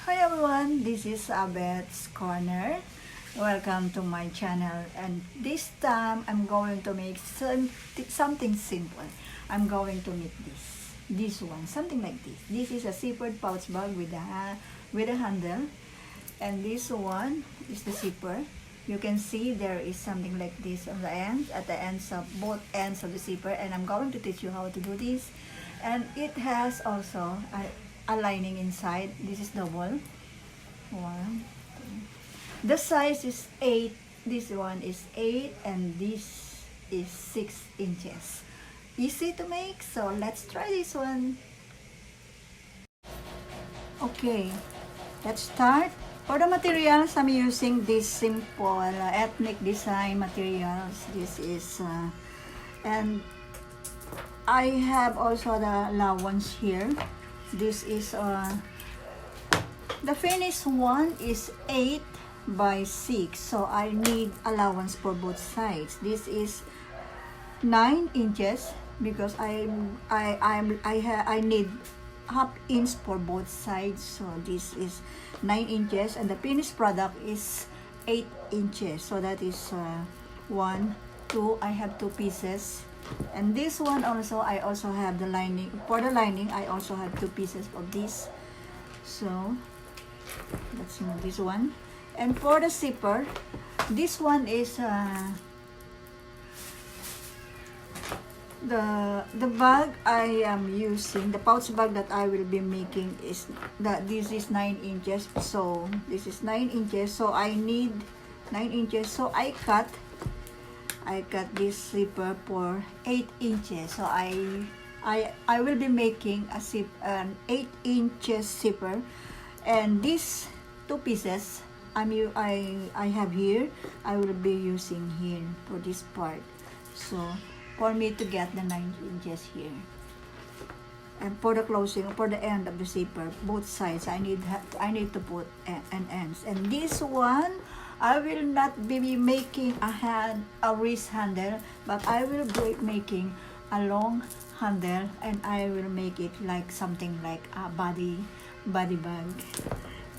Hi everyone, this is Abet's Corner. Welcome to my channel, and this time I'm going to make something simple. I'm going to make this one, something like this. This is a zippered pouch bag with a handle, and this one is the zipper. You can see there is something like this on the end, at the ends of both ends of the zipper, and I'm going to teach you how to do this. And it has also a lining inside. This is double. One, two. The size is 8. This one is 8, and this is 6 inches. Easy to make, so let's try this one. Okay, let's start. For the materials, I'm using this simple ethnic design materials. This is, and I have also the allowance here. This is, the finished one is 8 by 6, so I need allowance for both sides. This is 9 inches because I need half inch for both sides, so this is 9 inches, and the finished product is 8 inches, so that is 1, 2. I have 2 pieces, and this one also I also have the lining. For the lining, I also have 2 pieces of this, so let's move this one. And for the zipper, this one is the bag I am using, the pouch bag that I will be making is that this is 9 inches, so this is 9 inches, so I need 9 inches, so I cut this zipper for 8 inches, so I will be making an 8 inches zipper, and these 2 pieces I have here, I will be using here for this part, so for me to get the 9 inches here. And for the closing, for the end of the zipper, both sides, I need to put an ends. And this one, I will not be making a wrist handle, but I will be making a long handle, and I will make it like something like a body bag.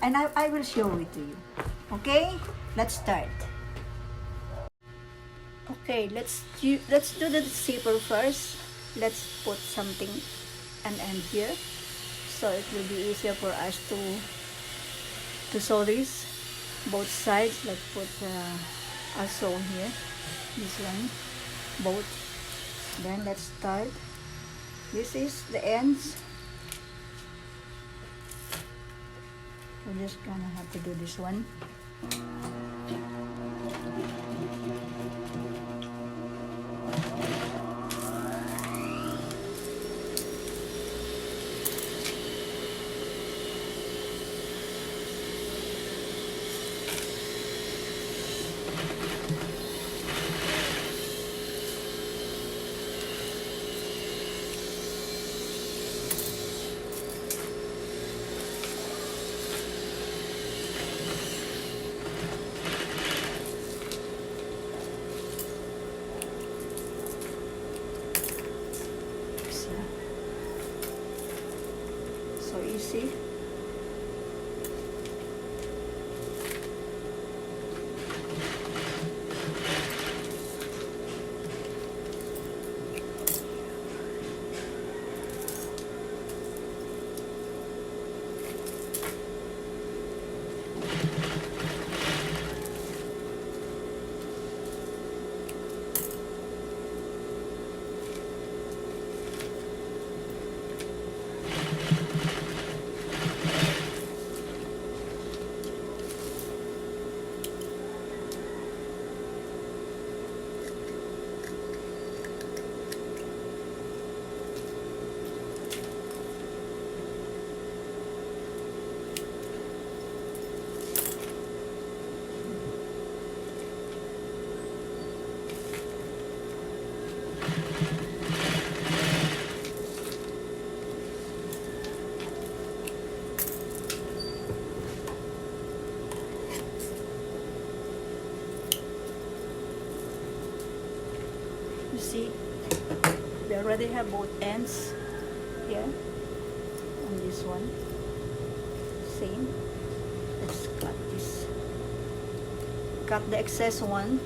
And I will show it to you. Okay, let's start. Okay, let's do the zipper first. Let's put something an end here, so it will be easier for us to sew this both sides. Let's put a sew here, this one, both. Then let's start. This is the ends. We're just gonna have to do this one. So easy. You see, we already have both ends here on this one. Same. cut the excess one,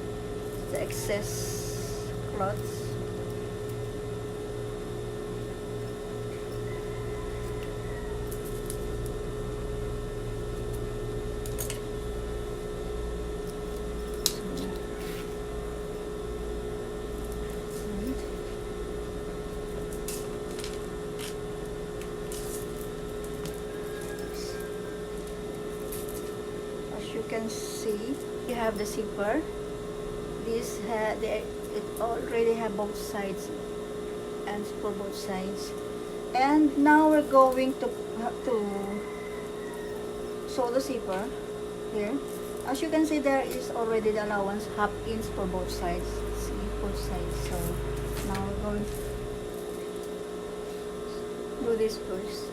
the excess cloths. You can see you have the zipper. It already have both sides, and for both sides. And now we're going to sew the zipper here. As you can see, there is already the allowance ½ inch for both sides. See, both sides. So now we're going to do this first.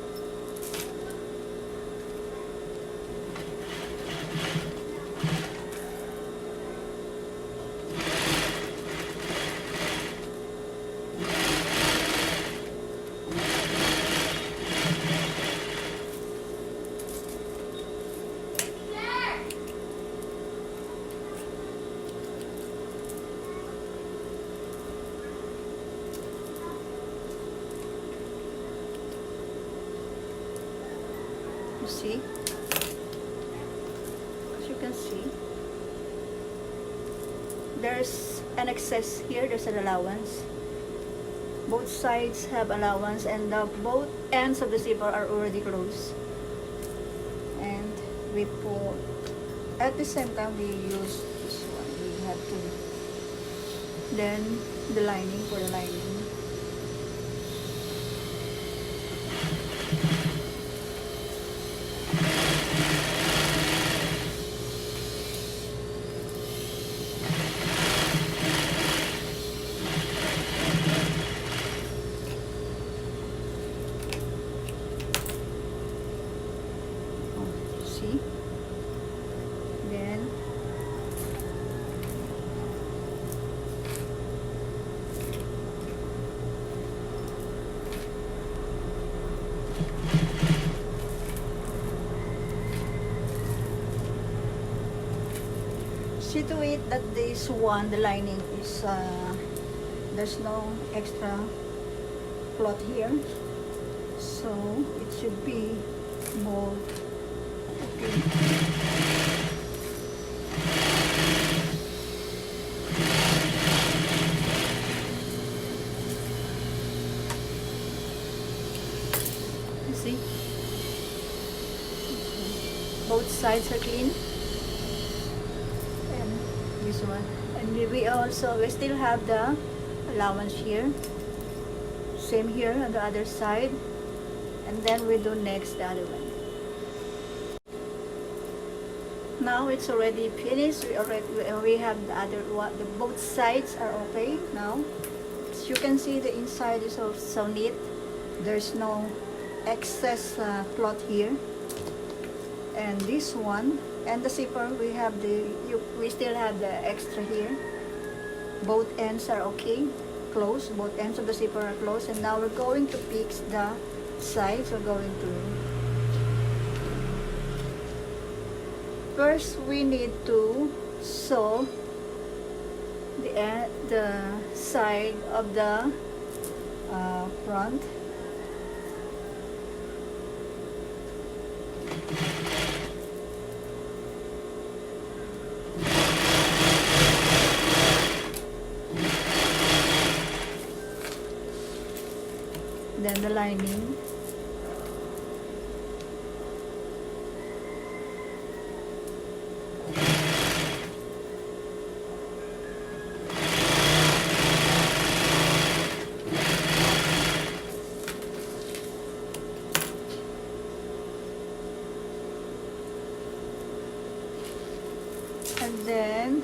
You see, as you can see, there's an excess here. There's an allowance. Both sides have allowance, and both ends of the zipper are already closed. And we pull at the same time. We use this one. We have to then the lining for the lining. See? Then see to it that this one, the lining is there's no extra cloth here, so it should be more okay. You see, both sides are clean, and this one, and we still have the allowance here, same here on the other side, and then we do next the other one. Now it's already finished. We have the other one. Both sides are okay now. As you can see, the inside is also neat. There's no excess cloth here. And this one and the zipper, we still have the extra here. Both ends are okay, closed. Both ends of the zipper are closed. And now we're going to fix the sides. We're going to first we need to sew the side of the front. Then the lining. And then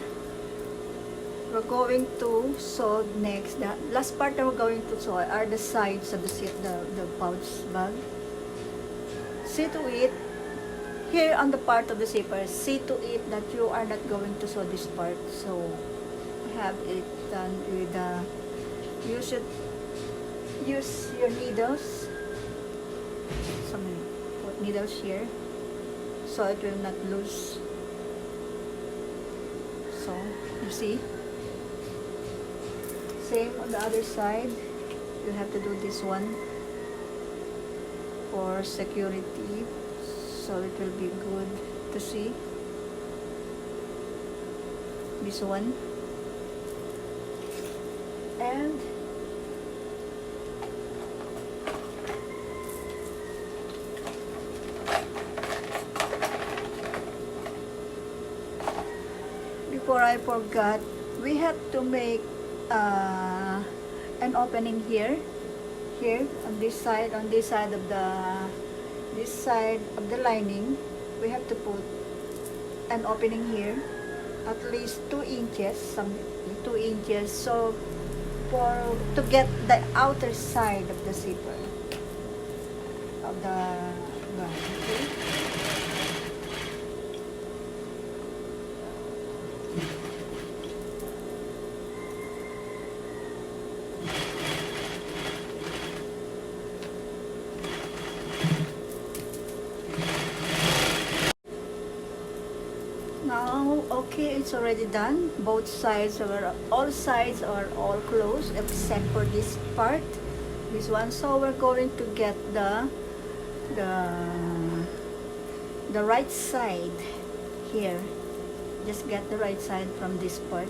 we're going to sew next. The last part that we're going to sew are the sides of the pouch bag. See to it here on the part of the zipper. See to it that you are not going to sew this part. So have it done with you should use your needles. Some put needles here so it will not lose. So you see, same on the other side. You have to do this one for security, so it will be good to see. This one, and before I forgot, we have to make an opening here on this side of the lining. We have to put an opening here at least 2 inches, 2 inches, so to get the outer side of the zipper of the gown. Okay? Now, okay, it's already done. All sides are all closed except for this part, this one. So we're going to get the right side here. Just get the right side from this part.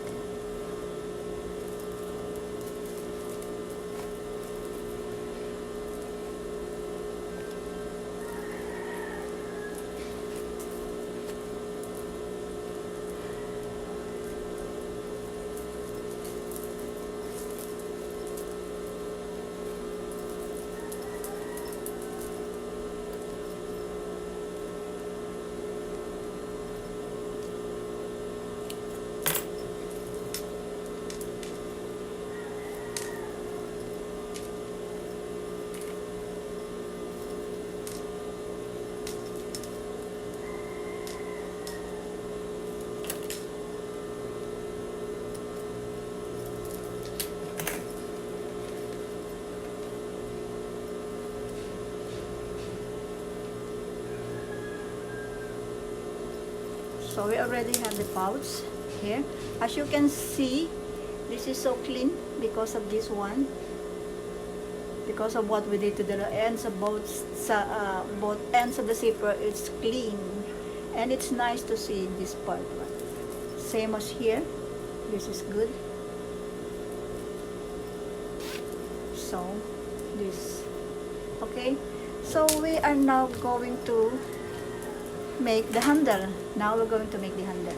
So we already have the pouch here. As you can see, this is so clean because of this one, because of what we did to the ends of both ends of the zipper. It's clean and it's nice to see this part. Same as here, this is good. So this, okay, so we are now going to make the handle. Now we're going to make the handle.